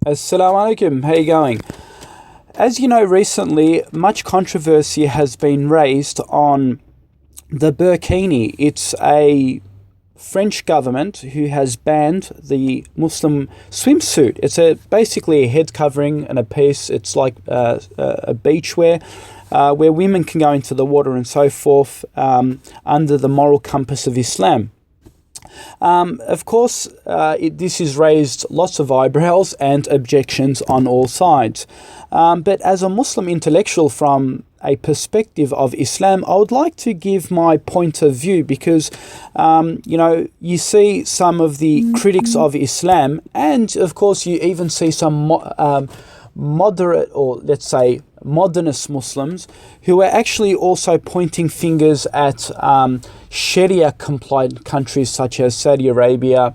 Assalamu alaikum. How you going? As you know, recently, much controversy has been raised on the burkini. It's a French government who has banned the Muslim swimsuit. It's basically a head covering and a piece. It's like a beachwear where women can go into the water and so forth under the moral compass of Islam. Of course, this has raised lots of eyebrows and objections on all sides. But as a Muslim intellectual from a perspective of Islam, I would like to give my point of view because, you see some of the critics of Islam, and of course you even see some moderate, or let's say modernist Muslims who are actually also pointing fingers at Sharia compliant countries such as Saudi Arabia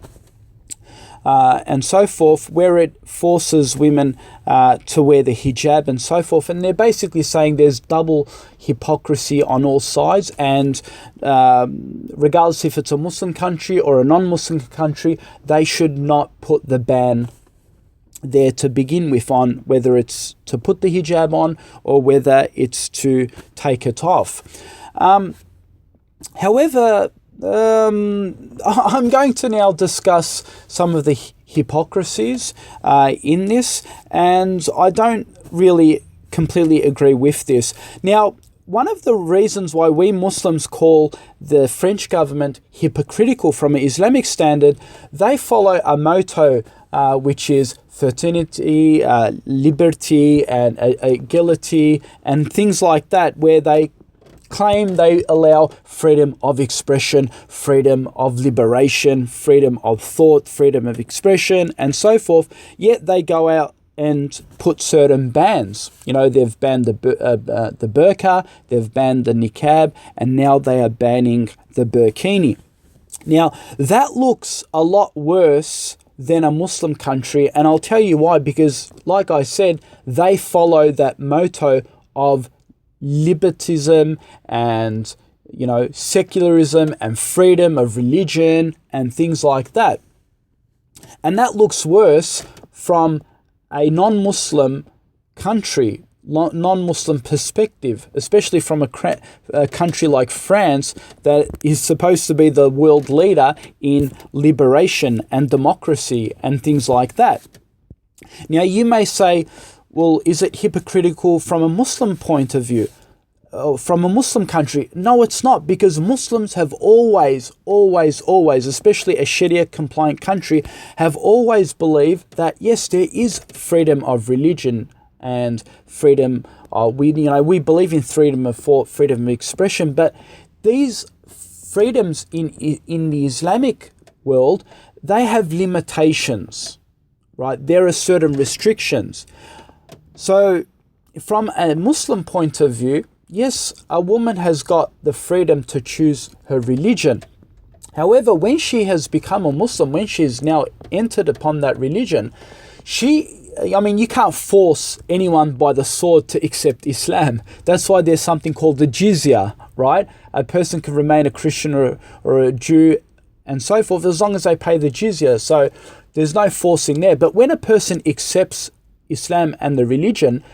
and so forth, where it forces women to wear the hijab and so forth. And they're basically saying there's double hypocrisy on all sides, and regardless if it's a Muslim country or a non-Muslim country, they should not put the ban there to begin with, on whether it's to put the hijab on or whether it's to take it off. However, I'm going to now discuss some of the hypocrisies in this, and I don't really completely agree with this. Now, one of the reasons why we Muslims call the French government hypocritical from an Islamic standard, they follow a motto which is fraternity, liberty, and equality, and things like that, where they claim they allow freedom of expression, freedom of liberation, freedom of thought, freedom of expression, and so forth. Yet they go out and put certain bans. You know, they've banned the burqa, they've banned the niqab, and now they are banning the burkini. Now, that looks a lot worse than a Muslim country, and I'll tell you why, because like I said, they follow that motto of libertism and, secularism and freedom of religion and things like that. And that looks worse from a non-Muslim country, non-Muslim perspective, especially from a country like France that is supposed to be the world leader in liberation and democracy and things like that. Now, you may say, well, is it hypocritical from a Muslim point of view? From a Muslim country? No, it's not, because Muslims have always, especially a Sharia compliant country, have always believed that yes, there is freedom of religion and freedom. We believe in freedom of thought, freedom of expression, but these freedoms in the Islamic world, they have limitations, right? There are certain restrictions. So from a Muslim point of view, yes, a woman has got the freedom to choose her religion. However, when she has become a Muslim, when she has now entered upon that religion, you can't force anyone by the sword to accept Islam. That's why there's something called the jizya, right? A person can remain a Christian or a Jew and so forth as long as they pay the jizya. So there's no forcing there. But when a person accepts Islam and the religion,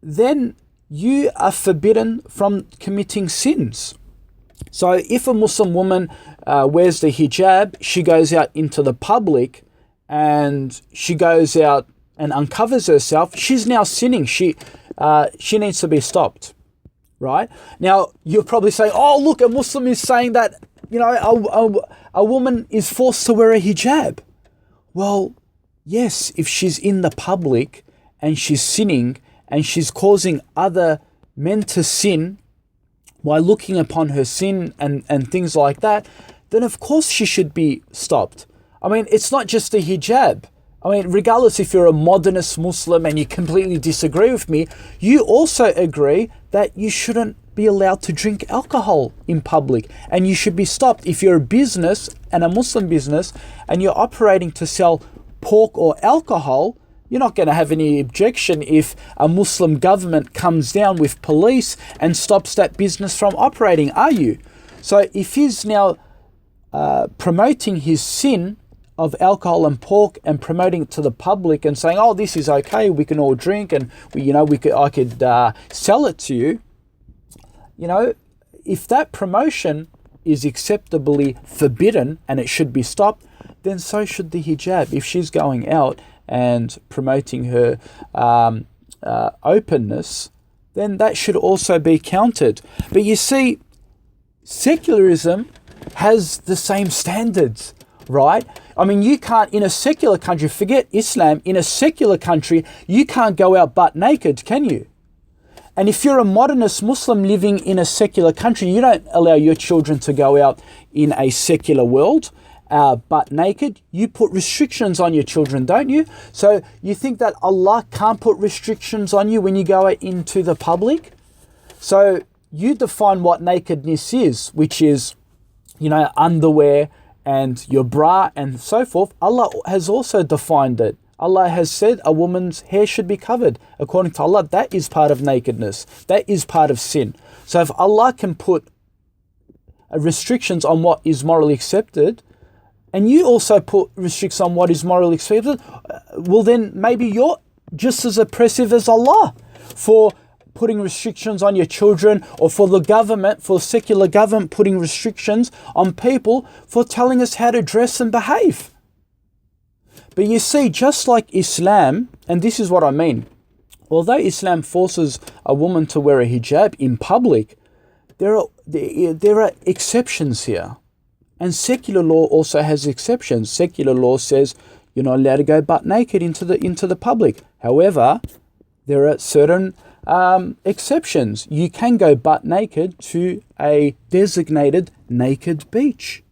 then you are forbidden from committing sins. So if a Muslim woman wears the hijab, she goes out into the public and she goes out and uncovers herself, she's now sinning. She needs to be stopped, right? Now, you're probably saying, oh, look, a Muslim is saying that, a woman is forced to wear a hijab. Well, yes, if she's in the public and she's sinning and she's causing other men to sin while looking upon her sin and things like that, then of course she should be stopped. I mean, it's not just the hijab. I mean, regardless if you're a modernist Muslim and you completely disagree with me, you also agree that you shouldn't be allowed to drink alcohol in public and you should be stopped. If you're a business and a Muslim business and you're operating to sell pork or alcohol, you're not going to have any objection if a Muslim government comes down with police and stops that business from operating, are you? So if he's now promoting his sin of alcohol and pork and promoting it to the public and saying, oh, this is okay, we can all drink and I could sell it to you. You know, if that promotion is acceptably forbidden and it should be stopped, then so should the hijab. If she's going out and promoting her openness, then that should also be counted. But you see, secularism has the same standards, right? I mean, you can't, in a secular country, forget Islam, in a secular country, you can't go out butt naked, can you? And if you're a modernist Muslim living in a secular country, you don't allow your children to go out in a secular world butt naked. You put restrictions on your children, don't you? So you think that Allah can't put restrictions on you when you go out into the public? So you define what nakedness is, which is, you know, underwear and your bra and so forth. Allah has also defined it. Allah has said a woman's hair should be covered. According to Allah, that is part of nakedness. That is part of sin. So if Allah can put restrictions on what is morally accepted, and you also put restrictions on what is morally accepted, well then maybe you're just as oppressive as Allah for putting restrictions on your children, or for the government, for secular government putting restrictions on people for telling us how to dress and behave. But you see, just like Islam, and this is what I mean, although Islam forces a woman to wear a hijab in public, there are exceptions here. And secular law also has exceptions. Secular law says you're not allowed to go butt naked into the public. However, there are certain exceptions. You can go butt naked to a designated naked beach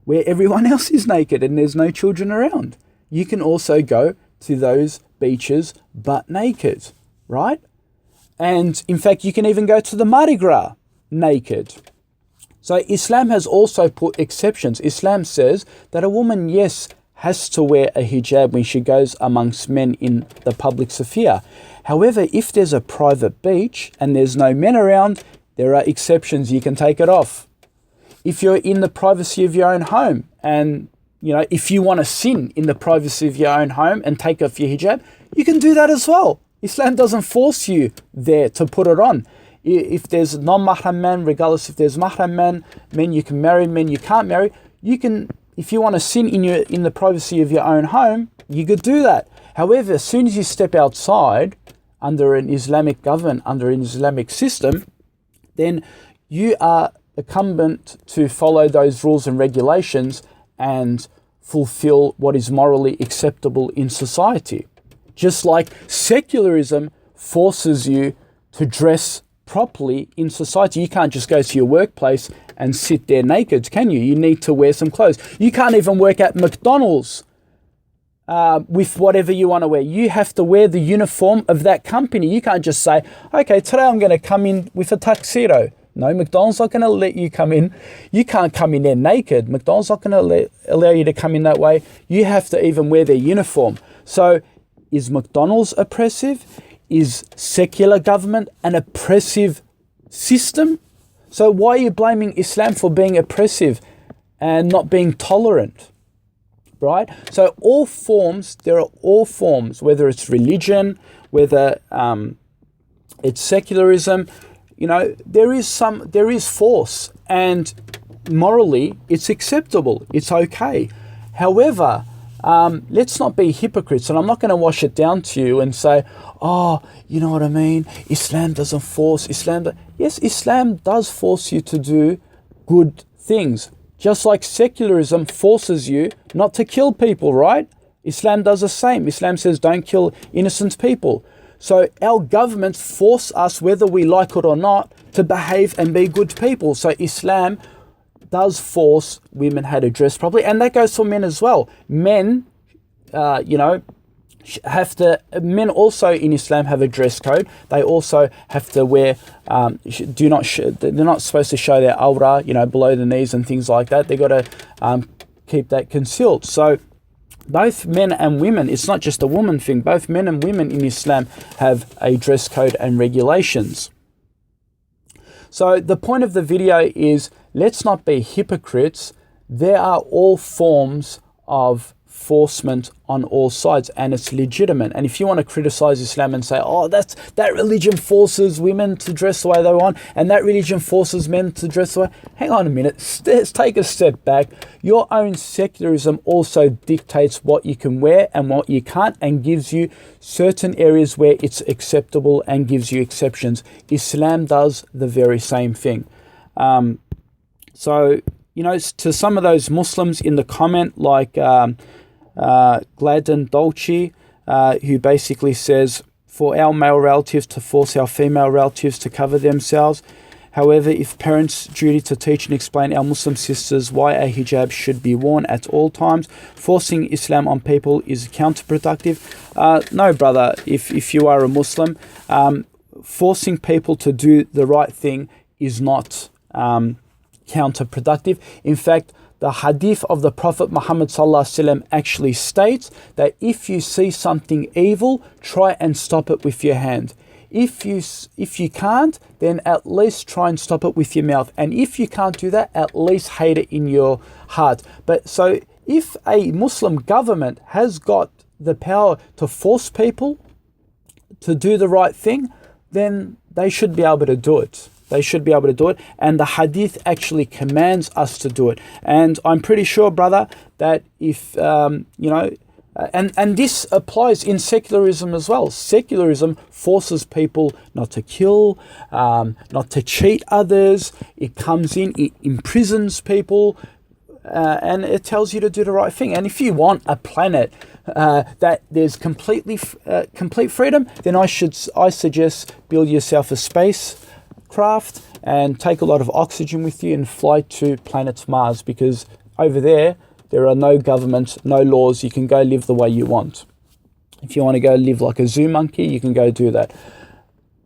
where everyone else is naked and there's no children around. You can also go to those beaches butt naked, right? And in fact, you can even go to the Mardi Gras naked. So Islam has also put exceptions. Islam says that a woman, yes, has to wear a hijab when she goes amongst men in the public sphere. However, if there's a private beach and there's no men around, there are exceptions. You can take it off. If you're in the privacy of your own home, and you know, if you want to sin in the privacy of your own home and take off your hijab, you can do that as well. Islam doesn't force you there to put it on. If there's non-mahram men, regardless if there's mahram men you can marry, men you can't marry, you can, if you want to sin in the privacy of your own home, you could do that. However, as soon as you step outside under an Islamic government, under an Islamic system, then you are incumbent to follow those rules and regulations and fulfill what is morally acceptable in society. Just like secularism forces you to dress properly in society. You can't just go to your workplace and sit there naked, can you? You need to wear some clothes. You can't even work at McDonald's with whatever you want to wear. You have to wear the uniform of that company. You can't just say, okay, today I'm going to come in with a tuxedo. No, McDonald's not going to let you come in. You can't come in there naked. McDonald's not going to allow you to come in that way. You have to even wear their uniform. So is McDonald's oppressive? Is secular government an oppressive system? So why are you blaming Islam for being oppressive and not being tolerant? Right? So there are all forms, whether it's religion, whether it's secularism, you know, there is force, and morally it's acceptable, it's okay. However, let's not be hypocrites, and I'm not going to wash it down to you and say, oh, you know what I mean, Islam doesn't force, yes, Islam does force you to do good things, just like secularism forces you not to kill people, right? Islam does the same. Islam says don't kill innocent people. So our governments force us, whether we like it or not, to behave and be good people. So Islam does force women how to dress properly, and that goes for men as well. Men, men also in Islam have a dress code. They also have to wear, they're not supposed to show their awra, below the knees and things like that. They've got to keep that concealed. So both men and women, it's not just a woman thing, both men and women in Islam have a dress code and regulations. So the point of the video is, let's not be hypocrites. There are all forms of enforcement on all sides, and it's legitimate. And if you want to criticize Islam and say, oh, that religion forces women to dress the way they want, and that religion forces men to dress the way, hang on a minute, let's take a step back. Your own secularism also dictates what you can wear and what you can't, and gives you certain areas where it's acceptable and gives you exceptions. Islam does the very same thing. So, you know, to some of those Muslims in the comment, like Gladden Dolce, who basically says, for our male relatives to force our female relatives to cover themselves. However, if parents' duty to teach and explain our Muslim sisters why a hijab should be worn at all times, forcing Islam on people is counterproductive. No, brother, if you are a Muslim, forcing people to do the right thing is not counterproductive. In fact, the hadith of the Prophet Muhammad ﷺ actually states that if you see something evil, try and stop it with your hand. If you can't, then at least try and stop it with your mouth. And if you can't do that, at least hate it in your heart. But so if a Muslim government has got the power to force people to do the right thing, then they should be able to do it. They should be able to do it. And the hadith actually commands us to do it. And I'm pretty sure, brother, that if, and this applies in secularism as well. Secularism forces people not to kill, not to cheat others. It comes in, it imprisons people, and it tells you to do the right thing. And if you want a planet that there's complete freedom, then I suggest build yourself a spacecraft and take a lot of oxygen with you and fly to planet Mars, because over there are no governments, no laws. You can go live the way you want. If you want to go live like a zoo monkey, you can go do that.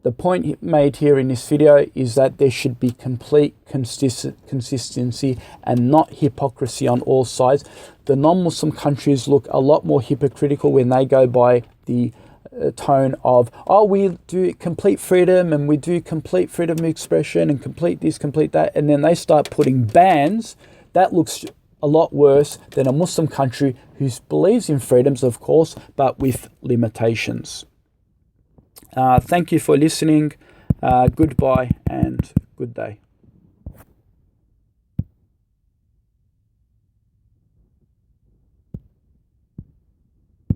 The point made here in this video is that there should be complete consistency and not hypocrisy on all sides. The non-Muslim countries look a lot more hypocritical when they go by the tone of, oh, we do complete freedom and we do complete freedom of expression and complete this, complete that. And then they start putting bans. That looks a lot worse than a Muslim country who believes in freedoms, of course, but with limitations. Thank you for listening. Goodbye and good day.